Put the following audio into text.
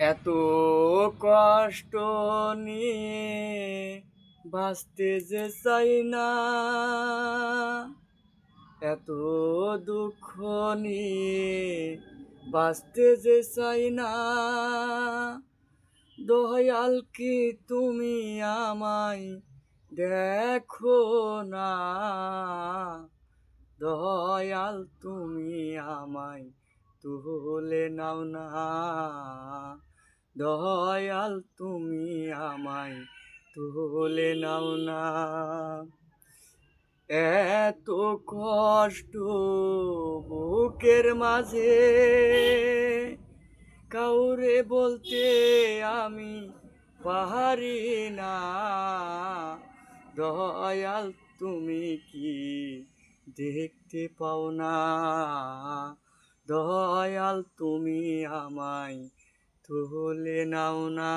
এত কষ্ট নিয়ে বাঁচতে যে চাই না, এত দুঃখ নিয়ে বাঁচতে যে চাই না। দয়াল কি তুমি আমায় দেখো না, দয়াল তুমি আমায় তুলে নাও না, দয়াল তুমি আমায় তুলে নাও না। এত কষ্ট বুকের মাঝে কাউরে বলতে আমি পারি না, দয়াল তুমি কি দেখতে পাও না, দয়াল তুমি আমায় তুলে নাও না।